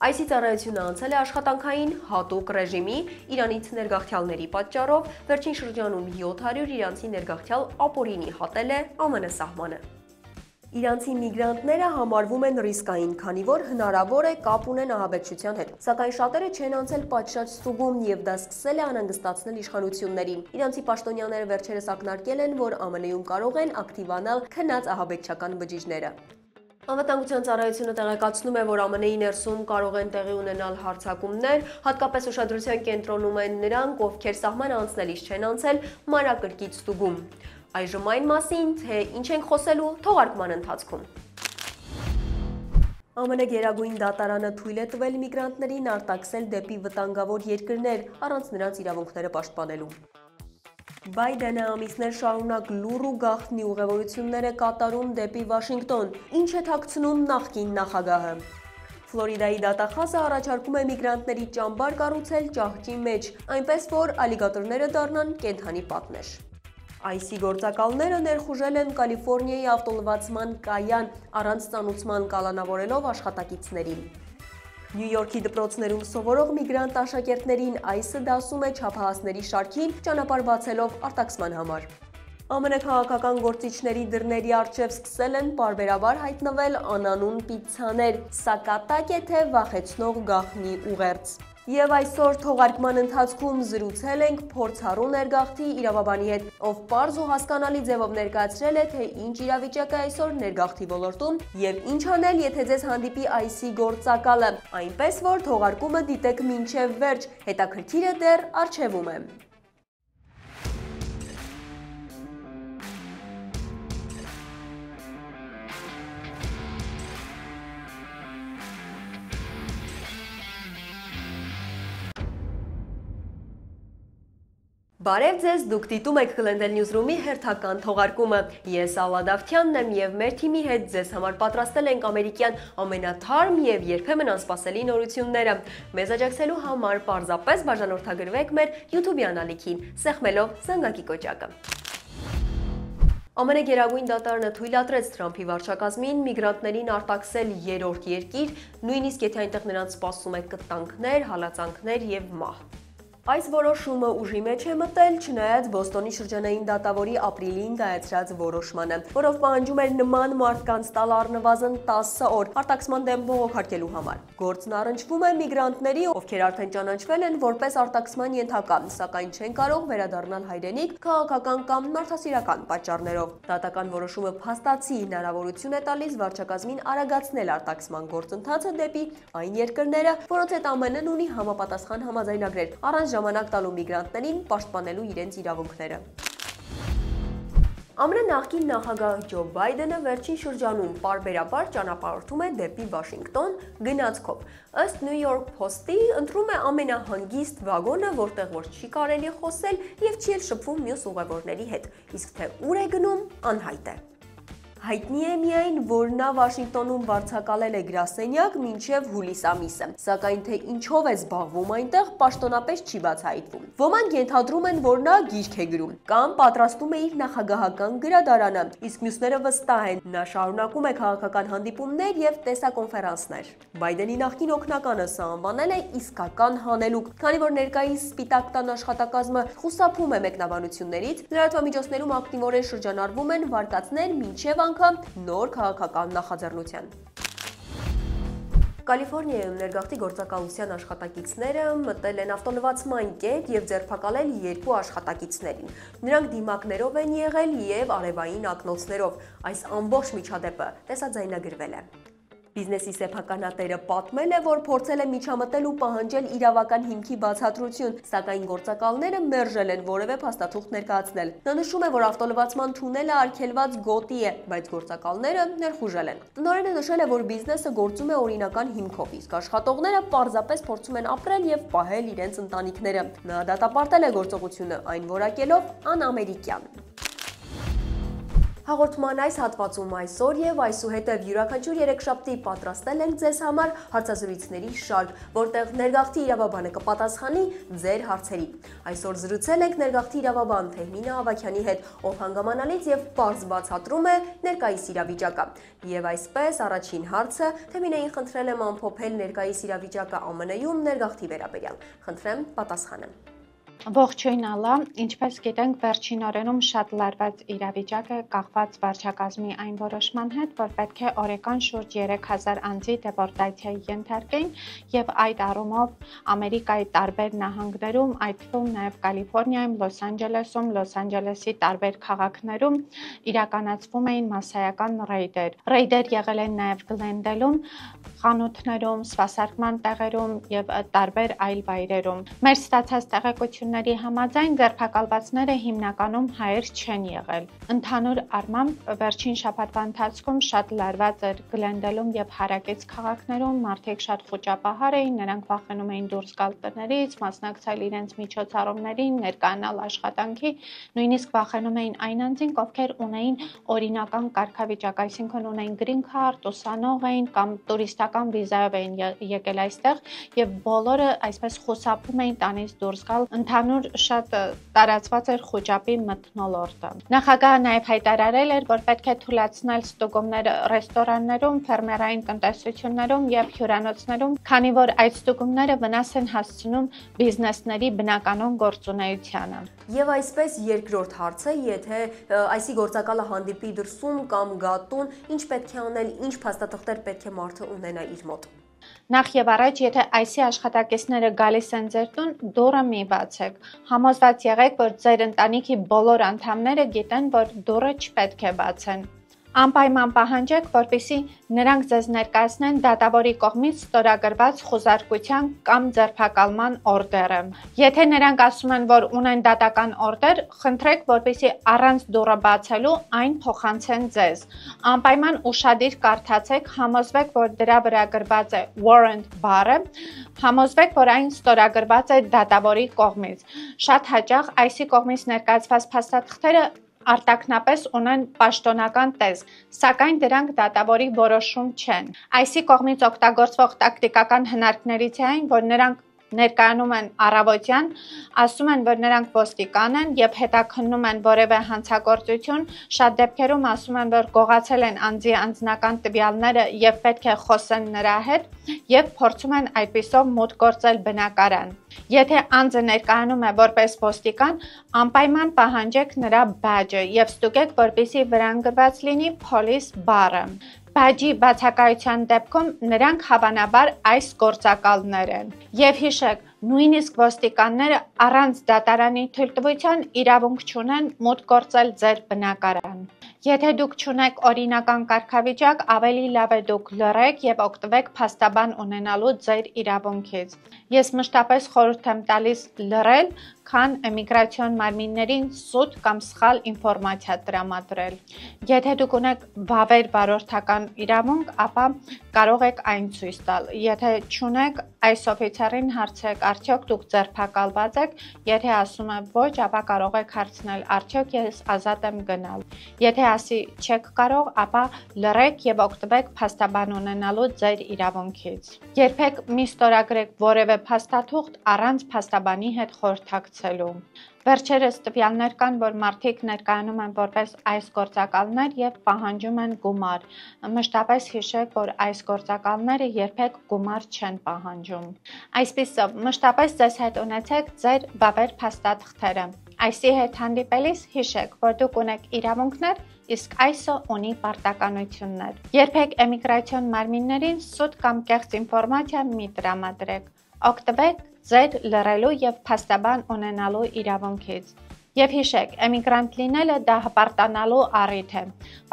Այսի ծառայությունը անցել է աշխատանքային հատուկ ռեժիմի Իրանից ներգաղթյալների պատճառով, վերջին շրջանում 700 իրանցի ներգաղթյալ ապօրինի հատել է ԱՄՆ սահմանը։ Իրանցի միգրանտները համարվում են ռիսկային, քանի որ հնարավոր է կապ ունեն ահաբեկչության հետ, սակայն շատերը չեն անցել պատշաճ ստուգում եւ դա սկսել է անհանգստացնել իշխանություններին։ Իրանցի պաշտոնյաները վերջերս ակնարկել են, որ ԱՄՆ-ում կարող են ակտիվանալ քնած ահաբեկչական բջիջները։ Անվտանգության ծառայությունը տեղեկացնում է, որ ԱՄՆ-ի ներսում կարող են տեղի ունենալ հարձակումներ, հատկապես ուշադրության կենտրոնում են նրանք, ովքեր սահմանը անցնելիս չեն անցել մանրակրկիտ ստուգում։ Այժմ այն մասին, թե ինչ ենք խոսելու թողարկման ընթացքում։ ԱՄՆ Գերագույն դատարանը թույլ է տվել միգրանտներին արտաքսել դեպի վտանգավոր երկրներ առանց նրանց իրավունքները պաշտպանելու։ Բայդենը ամիսներ շարունակ լուռ ու գաղտնի ուղևորություններ է կատարում դեպի Վաշինգտոն, ինչ է թաքցնում նախկին նախագահը։ Ֆլորիդայի դատախազը առաջարկում է միգրանտների ճամբար կառուցել ճահճի մեջ, այնպես որ ալիգատորները դառնան կենդանի պատնեշ։ Այսի գործակալները ներխուժել են Կալիֆոռնիայի ավտոլվացման կայան, առանց ծանուցման կալանավորելով աշխատակիցներին։ Նյու Յորքի դպրոցներում սովորող միգրանտ աշակերտներին այսը դասում է չափահասների շարքին, ճանապարհ բացելով արտաքսման համար։ ԱՄՆ քաղաքական գործիչների դռների առջև սկսել են պարբերաբար հայտնվել անանուն պիցցաներ, սա կատակ է թե վախեցնող գաղտնի ուղերձ։ Եվ այսօր թողարկման ընթացքում զրուցել ենք փորձառու ներգաղթի իրավաբանի հետ, ով պարզ ու հասկանալի ձևով ներկայացրել է, թե ինչ իրավիճակ է այսօր ներգաղթի ոլորտում եւ ինչ անել, եթե ձեզ հանդիպի այսի գործակալը, այնպես որ թողարկումը դիտեք մինչեւ վերջ, հետաքրքիրը դեռ առջևում է։ Բարև ձեզ, դուք դիտում եք Glendale Newsroom-ի հերթական թողարկումը։ Ես Ալլա Դավթյանն եմ եւ մեր թիմի հետ ձեզ համար պատրաստել ենք ամերիկյան ամենաթարմ եւ երբեմն անսպասելի նորությունները։ Մեզ աջակցելու համար պարզապես բաժանորդագրվեք մեր YouTube-յան ալիքին, սեղմելով զանգակի կոճակը։ ԱՄՆ Գերագույն դատարանը թույլատրեց Թրամփի վարչակազմին միգրանտներին արտաքսել երրորդ երկիր, նույնիսկ եթե այնտեղ նրանց սպասում է կտանքներ, հալածանքներ եւ մահ։ Այս որոշումը ուժի մեջ է մտել, չնայած Բոստոնի շրջանային դատավորի ապրիլին կայացրած որոշմանը, որով պահանջում էր նման մարդկանց տալ առնվազն 10 օր արտաքսման դեմ բողոքարկելու համար։ Գործն առնչվում է միգրանտների, ովքեր արդեն ճանաչվել են որպես արտաքսման ենթակա, սակայն չեն կարող վերադառնալ հայրենիք քաղաքական կամ մարդասիրական պատճառներով։ Դատական որոշումը փաստացի հնարավորություն է տալիս վարչակազմին արագացնել արտաքսման գործընթացը դեպի այն երկրները, որոնց հետ ԱՄՆ-ն ունի համապատասխան համաձայնագրեր, առանց ժամանակ տալու միգրանտներին պաշտպանելու իրենց իրավունքները։ ԱՄՆ նախկին նախագահ Ջո Բայդենը վերջին շրջանում պարբերաբար ճանապարհորդում է դեպի Վաշինգտոն գնացքով։ Ըստ New York Post-ի ընտրում է ամենահանգիստ վագոնը, որտեղ որ չի կարելի խոսել եւ չի էլ շփվում մյուս ուղևորների հետ, իսկ թե ուր է գնում, անհայտ է։ Հայտնի է միայն, որ նա Վաշինգտոնում վարձակալել է գրասենյակ մինչև հուլիս ամիսը, սակայն թե ինչով է զբաղվում այնտեղ պաշտոնապես չի բացահայտվում։ Ոմանք ենթադրում են, որ նա գիրք է գրում կամ պատրաստում է իր նախագահական գրադարանը, իսկ մյուսները վստահ են, նա շարունակում է քաղաքական հանդիպումներ եւ տեսակոնֆերանսներ։ Բայդենի նախկին օգնականը սա անվանել է իսկական հանելուկ, քանի որ ներկայիս Սպիտակ տան աշխատակազմը խուսափում է մեկնաբանություններից, լրատվամիջոցներում ակտիվորեն շրջանառվում են վարկածներ մինչև նոր քաղաքական նախաձեռնության։ Կալիֆոռնիայում ներգաղթի գործակալության աշխատակիցները մտել են ավտոլվացման կետ եւ ձերբակալել երկու աշխատակիցներին։ Նրանք դիմակներով են եղել եւ արևային ակնոցներով։ Այս ամբողջ միջադեպը տեսաձայնագրվել է։ Բիզնեսի սեփականատերը պատմել է, որ փորձել է միջամտել ու պահանջել իրավական հիմքի բացատրություն, սակայն գործակալները մերժել են որևէ փաստաթուղթ ներկայացնել։ Նա նշում է, որ ավտոլվացման թունելը արգելված գոտի է, բայց գործակալները ներխուժել են։ Տնօրենը նշել է, որ բիզնեսը գործում է օրինական հիմքով, իսկ աշխատողները պարզապես փորձում են ապրել եւ պահել իրենց ընտանիքները։ Նա դատապարտել է գործողությունը, այն որակելով անամերիկյան։ Հաղորդման այս հատվածում այսօր եւ այսուհետեւ յուրաքանչյուր երեքշաբթի պատրաստել ենք ձեզ համար հարցազրույցների շարք, որտեղ ներգաղթի իրավաբանը կպատասխանի ձեր հարցերի։ Այսօր զրուցել ենք ներգաղթի իրավաբան Թեհմինա Ավագյանի հետ, ով հանգամանալից եւ պարզ բացատրում է ներկայիս իրավիճակը։ Եվ այսպես առաջին հարցը Թեհմինային խնդրել եմ ամփոփել ներկայիս իրավիճակը ԱՄՆ-ում ներգաղթի վերաբերյալ։ Խնդրեմ պատասխանեմ։ Ողջույն Ալլա, ինչպես գիտենք, վերջին օրերում շատ լարված իրավիճակ է կախված վարչակազմի այն որոշման հետ, որ պետք է օրական շուրջ 3000 անձի դեպորտացիայի ենթարկեն եւ այդ առումով Ամերիկայի տարբեր նահանգներում, այդ թվում նաեւ Կալիֆոռնիայում, Լոս Անջելեսում, Լոս Անջելեսի տարբեր քաղաքներում իրականացվում էին մասսայական ռեյդեր։ Ռեյդեր եղել են նաեւ Գլենդելում, խանութներում, սպասարկման տեղերում եւ տարբեր այլ վայրերում։ Մեր ստացած տեղեկությունների համաձայն ձերբակալվածները հիմնականում հայեր չեն եղել։ Ընդհանուր առմամբ վերջին շաբաթվա ընթացքում շատ լարված էր Գլենդելում եւ հարակից քաղաքներում, մարդիկ շատ խոճապահար էին, նրանք վախենում էին դուրս գալ տներից, մասնակցել իրենց միջոցառումներին, ներկայանալ աշխատանքի, նույնիսկ վախենում էին այն անձինք, ովքեր ունեին օրինական կարգավիճակ, այսինքն ունեին green card, ուսանող էին կամ տուրիստական վիզայով էին եկել այստեղ եւ բոլորը այսպես խուսափում էին տանից դուրս գալ։ Ընդհանուր շատ տարածված էր խոճապի մթնոլորտը։ Նախագահը նաեւ հայտարարել էր, որ պետք է թույլատրել ստուգումները ռեստորաններում, ֆերմերային տնտեսություններում եւ հյուրանոցներում, քանի որ այդ ստուգումները վնաս են հասցնում բիզնեսների բնականon գործունեությանը։ Եվ այսպես երկրորդ հարցը, եթե այսի գործակալը հանդիպի դրսում կամ գատուն, ինչ պետք է անել, ինչ փաստաթղթեր պետք է մարդը ունենա իր մոտ։ Նախ եւ առաջ, եթե այսի աշխատակիցները գալիս են ձեր տուն, դուռը մի բացեք։ Համոզված եղեք, որ ձեր ընտանիքի բոլոր անդամները գիտեն, որ դուռը չպետք է բացեն։ Անպայման պահանջեք, որպեսզի նրանք ձեզ ներկայացնեն դատավորի կողմից ստորագրված խուզարկության կամ ձերբակալման օրդերը։ Եթե նրանք ասում են, որ ունեն դատական օրդեր, խնդրեք, որպեսզի առանց դուռը բացելու այն փոխանցեն ձեզ։ Անպայման ուշադիր կարդացեք, համոզվեք, որ դրա վրա գրված է warrant բառը, համոզվեք, որ այն ստորագրված է դատավորի կողմից։ Շատ հաճախ այսի կողմից ներկայացված փաստաթղթերը արտակնապես ունեն պաշտոնական տեսք, սակայն դրանք դատավորի որոշում չեն։ Այսի կողմից օգտագործվող տակտիկական հնարքներից է այն, որ նրանք ներկայանում են առավոտյան, ասում են, որ նրանք ոստիկան են եւ հետաքննում են որևէ հանցագործություն, շատ դեպքերում ասում են, որ գողացել են անձի անձնական տվյալները եւ պետք է խոսեն նրա հետ եւ փորձում են այդպիսով մուտք գործել բնակարան։ Եթե անձը ներկայանում է որպես ոստիկան, անպայման պահանջեք նրա բաջը եւ ստուգեք, որպեսզի վրան գրված լինի police բառը։ Բաջի բացակայության դեպքում նրանք հավանաբար այս գործակալներ են։ Եվ հիշեք, նույնիսկ ոստիկանները առանց դատարանի թույլտվության իրավունք չունեն մուտք գործել ձեր բնակարան։ Եթե դուք չունեք օրինական կարգավիճակ, ավելի լավ է դուք լռեք եւ օգտվեք փաստաբան ունենալու ձեր իրավունքից։ Ես մշտապես խորհուրդ եմ տալիս լռել, քան էմիգրացիոն մարմիններին սուտ կամ սխալ ինֆորմացիա տրամադրել։ Եթե դուք ունեք վավեր վարորդական իրավունք, ապա կարող եք այն ցույց տալ։ Եթե չունեք, այս օֆիցերին հարցրեք, արդյոք դուք ձերբակալված եք, եթե ասում է ոչ, ապա կարող եք հարցնել, արդյոք ես ազատ եմ գնալ։ Եթե ասի չեք կարող, ապա լռեք եւ օգտվեք փաստաբան ունենալու ձեր իրավունքից։ Երբեք մի ստորագրեք որևէ փաստաթուղթ առանց փաստաբանի հետ խորհրդակցելու։ Վերջերս տվյալներ կան, որ մարդիկ ներկայանում են որպես այս գործակալներ եւ պահանջում են գումար։ Մշտապես հիշեք, որ այս գործակալները երբեք գումար չեն պահանջում։ Այսպիսով, մշտապես ձեզ հետ ունեցեք ձեր վավեր փաստաթղթերը։ Այսի հետ հանդիպելիս հիշեք, որ դուք ունեք իրավունքներ, իսկ այսը ունի պարտականություններ։ Երբեք էմիգրացիոն մարմիններին սուտ կամ կեղծ ինֆորմացիա մի տրամադրեք։ Օգտվեք ձեր լռելու եւ փաստաբան ունենալու իրավունքից։ Եվ հիշեք, էմիգրանտ լինելը դա հպարտանալու առիթ է։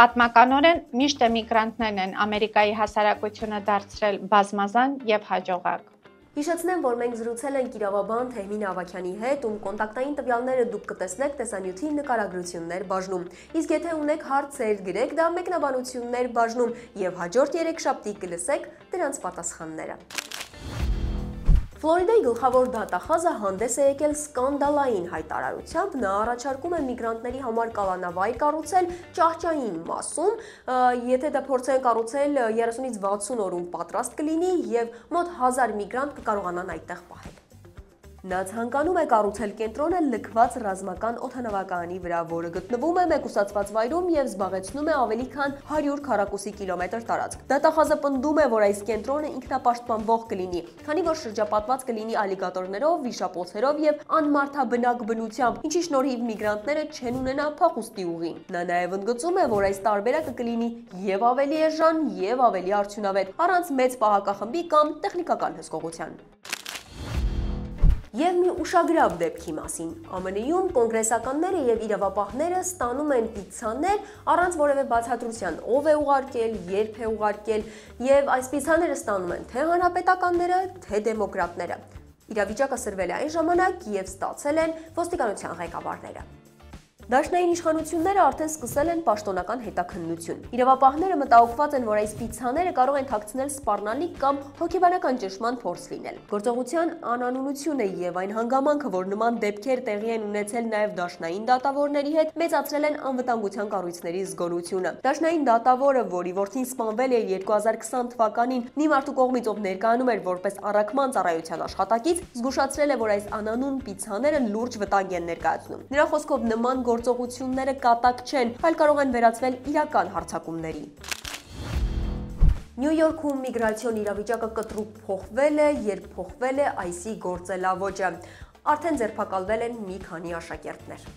Պատմականորեն միշտ էմիգրանտներն են Ամերիկայի հասարակությունը դարձրել բազմազան եւ հաջողակ։ Հիշեցնեմ, որ մենք զրուցել ենք իրավաբան Թեհմինա Ավագյանի հետ, ում կոնտակտային տվյալները դուք կտեսնեք տեսանյութի նկարագրություններ բաժնում։ Իսկ եթե ունեք հարցեր, գրեք դա մեկնաբանություններ բաժնում եւ հաջորդ երեքշաբթի կլսեք դրանց պատասխանները։ Ֆլորիդայի գլխավոր դատախազը հանդես է եկել սկանդալային հայտարարությամբ, նա առաջարկում է միգրանտների համար կալանավայր կառուցել ճահճային մասում, եթե դա փորձեն կառուցել 30-ից 60 օրում պատրաստ կլինի եւ մոտ 1000 միգրանտ կկարողանան այդտեղ պահել։ Նա ցանկանում է կառուցել կենտրոնը լքված ռազմական օդանավակայանի վրա, որը գտնվում է մեկուսացված վայրում եւ զբաղեցնում է ավելի քան 100 քառակուսի կիլոմետր տարածք։ Դատախազը պնդում է, որ այս կենտրոնը ինքնապաշտպանվող կլինի, քանի որ շրջապատված կլինի ալիգատորներով, վիշապոցերով եւ անմարդաբնակ բնությամբ, ինչի շնորհիվ միգրանտները չեն ունենա փախուստի ուղի։ Նա նաեւ ընդգծում է, որ այս տարբերակը կլինի եւ ավելի էժան եւ ավելի արդյունավետ, առանց մեծ պահակախմբի կամ տեխնիկական հսկողության։ Եվ մի ուշագրավ դեպքի մասին։ ԱՄՆ-ում կոնգրեսականները եւ իրավապահները ստանում են պիցցաներ առանց որևէ բացատրության, ով է ուղարկել, երբ է ուղարկել, եւ այս պիցցաները ստանում են թե հանրապետականները, թե դեմոկրատները։ Իրավիճակը սրվել է այն ժամանակ եւ ստացել են ոստիկանության ղեկավարները։ Դաշնային իշխանությունները արդեն սկսել են պաշտոնական հետաքննություն։ Իրավապահները մտահոգված են, որ այս պիցցաները կարող են թաքցնել սպառնալիք կամ հոգեբանական ճնշման փորձ լինել։ Գործողության անանունությունը եւ այն հանգամանքը, որ նման դեպքեր տեղի են ունեցել նաեւ դաշնային դատավորների հետ, մեծացրել են անվտանգության կառույցների զգոնությունը։ Դաշնային դատավորը, որի որդին սպանվել էր 2020 թվականին մի մարդու կողմից, ով ներկայանում էր որպես առաքման ծառայության աշխատակից, զգուշացրել է, որ այս անանուն պիցցաները լուրջ վտանգ են ներկայացնում։ Նրա խոսքով նման գործողությունները կատակ չեն, այլ կարող են վերածվել իրական հարձակումների։ Նյու Յորքում միգրացիոն իրավիճակը կտրուկ փոխվել է, երբ փոխվել է ICE գործելավոճը։ Արդեն ձերբակալվել են մի քանի աշակերտներ։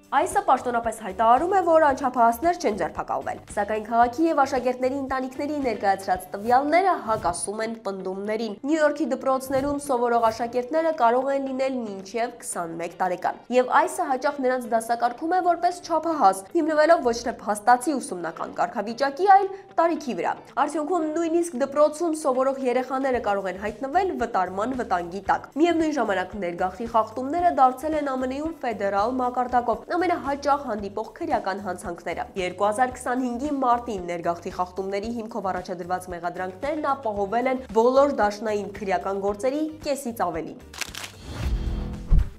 ICE-ը պաշտոնապես հայտարարում է, որ անչափահասներ չեն ձերբակալվել, սակայն քաղաքի եւ աշակերտների ընտանիքների ներկայացրած տվյալները հակասում են պնդումներին։ Նյու Յորքի դպրոցներում սովորող աշակերտները կարող են լինել մինչև 21 տարեկան, եւ ICE-ը հաճախ նրանց դասակարգում է որպես չափահաս, հիմնվելով ոչ թե փաստացի ուսումնական կարգավիճակի, այլ տարիքի վրա։ Արդյունքում նույնիսկ դպրոցում սովորող երեխաները կարող են հայտնվել վտարման վտանգի տակ։ Միևնույն ժամանակ ներգաղթի խախտումները դարձել են ԱՄՆ-ում ֆեդերալ մակարդակով ամենահաճախ հանդիպող քրեական հանցանքները։ 2025-ի մարտին ներգաղթի խախտումների հիմքով առաջադրված մեղադրանքներն ապահովել են բոլոր դաշնային քրեական գործերի կեսից ավելի։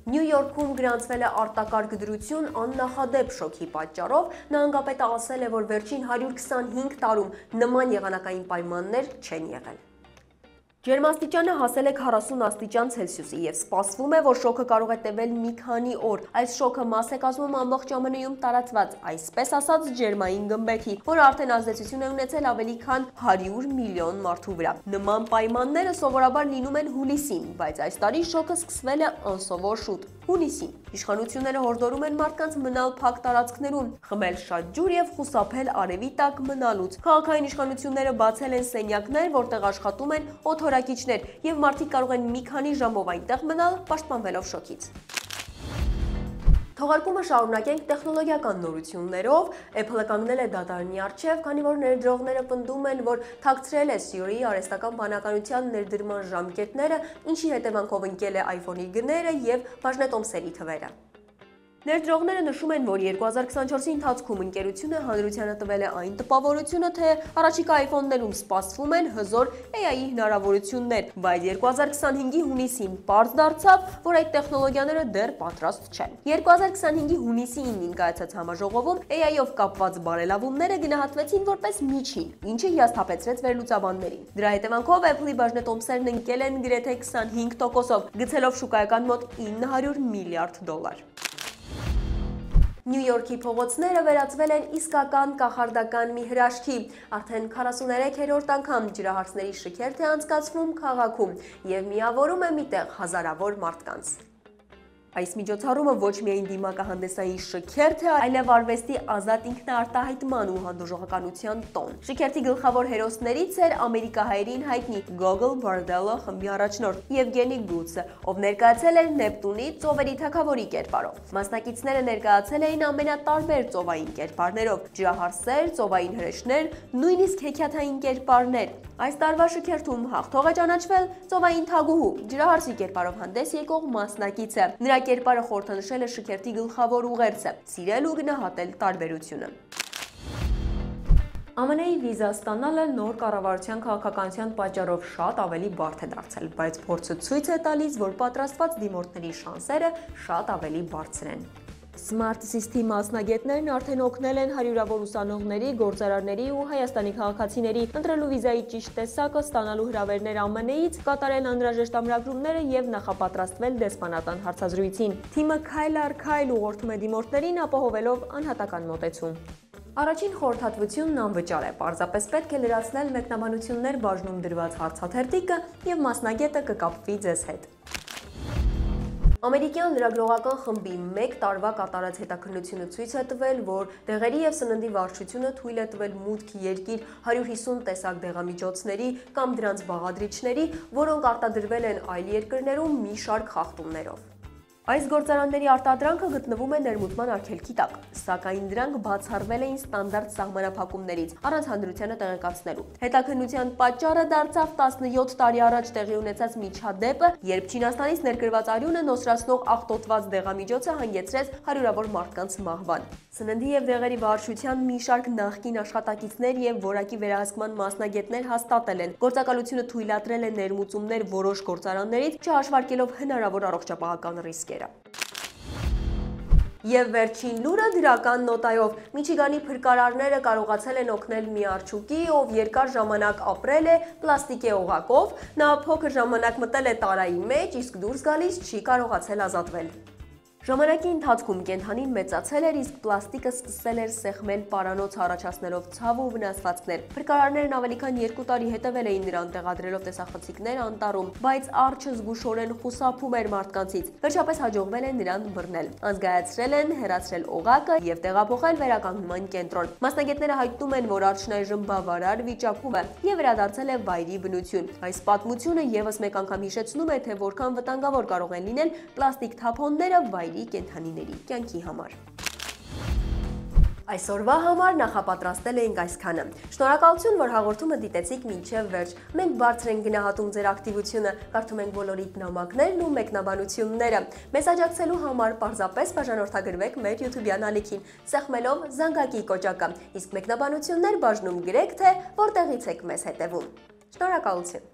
Նյու Յորքում գրանցվել է արտակարգ դրություն աննախադեպ շոկի պատճառով, նահանգապետը ասել է, որ վերջին 125 տարում նման եղանակային պայմաններ չեն եղել։ Ջերմաստիճանը հասել է 40 աստիճան Ցելսիուսի եւ սպասվում է, որ շոկը կարող է տևել մի քանի օր։ Այս շոկը մաս է կազմում ամբողջ ԱՄՆ-ում տարածված, այսպես ասած, ջերմային գմբեթի, որը արդեն ազդեցություն է ունեցել ավելի քան 100 միլիոն մարդու վրա։ Նման պայմանները սովորաբար լինում են հուլիսին, բայց այս տարի շոկը սկսվել է անսովոր շուտ՝ հունիսին։ Իշխանությունները հորդորում են մարդկանց մնալ փակ տարածքներում, խմել շատ ջուր եւ խուսափել արևի տակ մնալուց։ Քաղաքային իշխանությունները բացել են սենյակներ, որտեղ աշխատում են օդորակիչներ, եւ մարդիկ կարող են մի քանի ժամով այնտեղ մնալ, պաշտպանվելով շոկից։ Թողարկումը շարունակենք տեխնոլոգիական նորություններով։ Apple-ը կանգնել է դատարանի առջև, քանի որ ներդրողները պնդում են, որ թաքցրել է Siri-ի արհեստական բանականության ներդրման ժամկետները, ինչի հետևանքով ընկել է iPhone-ի գները եւ բաժնետոմսերի թվերը։ Ներդրողները նշում են, որ 2024-ի ընթացքում ընկերությունը հանրությանը տվել է այն տպավորությունը, թե առաջիկա iPhone-ներում սպասվում են հզոր AI-ի հնարավորություններ, բայց 2025-ի հունիսին պարզ դարձավ, որ այդ տեխնոլոգիաները դեռ պատրաստ չեն։ 2025-ի հունիսի 9-ին կայացած համաժողովում AI-ով կապված բարելավումները գնահատվեցին որպես միջին, ինչը հիասթափեցրեց վերլուծաբաններին։ Դրա հետևանքով Apple-ի բաժնետոմսերն ընկել են գրեթե 25%-ով, գցելով շուկայական մոտ $900 միլիարդ։ Նյու Յորքի փողոցները վերածվել են իսկական կախարդական մի հրաշքի։ Արդեն 43-րդ անգամ ջրահարցների շքերթ է անցկացվում քաղաքում եւ միավորում է միտեղ հազարավոր մարդկանց։ Այս միջոցառումը ոչ միայն դիմակահանդեսային շքերթ է, այլև արվեստի ազատ ինքնաարտահայտման ու հանդուրժողականության տոն։ Շքերթի գլխավոր հերոսներից էր ամերիկահայերին հայտնի Gogol Bordello խմբի առաջնորդ Եվգենի Գուտսը, ով ներկայացել էր Նեպտունի ծովերի թագավորի կերպարով։ Մասնակիցները ներկայացել էին ամենատարբեր ծովային կերպարներով՝ ջրահարսեր, ծովային հրեշներ, նույնիսկ հեքիաթային կերպարներ։ Այս տարվա շքերթում հաղթող է ճանաչվել ծովային թագուհու, ջրահարսի կերպարով հանդես եկող մասնակիցը։ Նրա կերպարը խորհրդանշել է շքերթի գլխավոր ուղերձը՝ սիրել ու գնահատել տարբերությունը։ ԱՄՆ-ի վիզա ստանալը նոր կառավարության քաղաքականության պատճառով շատ ավելի բարդ է դարձել, բայց փորձը ցույց է տալիս, որ պատրաստված դիմորդների շանսերը շատ ավելի բարձր են։ Smart System մասնագետներն արդեն օգնել են հարյուրավոր ուսանողների, գործարարների ու Հայաստանի քաղաքացիների ընտրելու վիզայի ճիշտ տեսակը, ստանալու հրավերներ ԱՄՆ-ից, կատարել անհրաժեշտ ամրագրումները եւ նախապատրաստվել դեսպանատան հարցազրույցին։ Թիմը քայլ առ քայլ ուղղորդում է դիմորդներին, ապահովելով անհատական մոտեցում։ Առաջին խորհրդատվությունն անվճար է, պարզապես պետք է լրացնել մեկնաբանություններ բաժնում դրված հարցաթերթիկը եւ մասնագետը կկապվի ձեզ հետ։ Ամերիկյան լրագրողական խմբի 1 տարվա կատարած հետաքննությունը ցույց է տվել, որ դեղերի եւ սննդի վարչությունը թույլ է տվել մուտք երկիր 150 տեսակ դեղամիջոցների կամ դրանց բաղադրիչների, որոնք արտադրվել են այլ երկրներում մի շարք խախտումներով։ Այս գործարանների արտադրանքը գտնվում է ներմուծման արգելքի տակ, սակայն դրանք բացառվել էին ստանդարտ սահմանափակումներից, առանց հանրությանը տեղեկացնելու։ Հետաքննության պատճառը դարձավ 17 տարի առաջ տեղի ունեցած միջադեպը, երբ Չինաստանից ներկրված արյունը նոսրացնող աղտոտված դեղամիջոցը հանգեցրեց հարյուրավոր մարդկանց մահվան։ Սննդի եւ դեղերի վարչության մի շարք նախկին աշխատակիցներ եւ որակի վերահսկման մասնագետներ հաստատել են, գործակալությունը թույլատրել է ներմուծումներ որոշ գործարաններից, չհաշվարկելով հնարավոր առողջապահական ռիսկեր։ Եվ վերջին լուրը դրական նոտայով Միչիգանի փրկարարները կարողացել են օգնել մի աղջուկի, ով երկար ժամանակ ապրել է պլաստիկե օղակով, նա փոքր ժամանակ մտել է տարայի մեջ, իսկ դուրս գալիս չի կարողացել ազատվել։ Ժամանակի ընթացքում կենդանին մեծացել էր, իսկ պլաստիկը սկսել էր սեղմել պարանոց, առաջացնելով ցավ ու վնասվածքներ։ Փրկարարներն ավելի քան 2 տարի հետևել էին նրան, տեղադրելով տեսախցիկներ անտառում, բայց արջը զգուշորեն խուսափում էր մարդկանցից։ Վերջապես հաջողվել է նրան բռնել։ Ազգայացրել են, հեռացրել օղակը եւ տեղափոխել վերականգնման կենտրոն։ Մասնագետները հայտնում են, որ արջն այժմ բավարար վիճակում է եւ վերադարձել է վայրի բնություն։ Այս պատմությունը եւս մեկ անգամ հիշեցնում է, թե որքան վտանգավոր կարող են լինել պլաստիկ թափոնները վայրի կենդանիների կյանքի համար։ Այսօրվա համար նախապատրաստել էինք այսքանը։ Շնորհակալություն, որ հաղորդումը դիտեցիք մինչև վերջ։ Մենք բարձր ենք գնահատում ձեր ակտիվությունը, կարդում ենք բոլորիդ նամակներն ու մեկնաբանությունները։ Մեզ աջակցելու համար պարզապես բաժանորդագրվեք մեր YouTube-յան ալիքին, սեղմելով զանգակի կոճակը, իսկ մեկնաբանություններ բաժնում գրեք, թե որտեղից եք մեզ հետևում։ Շնորհակալություն։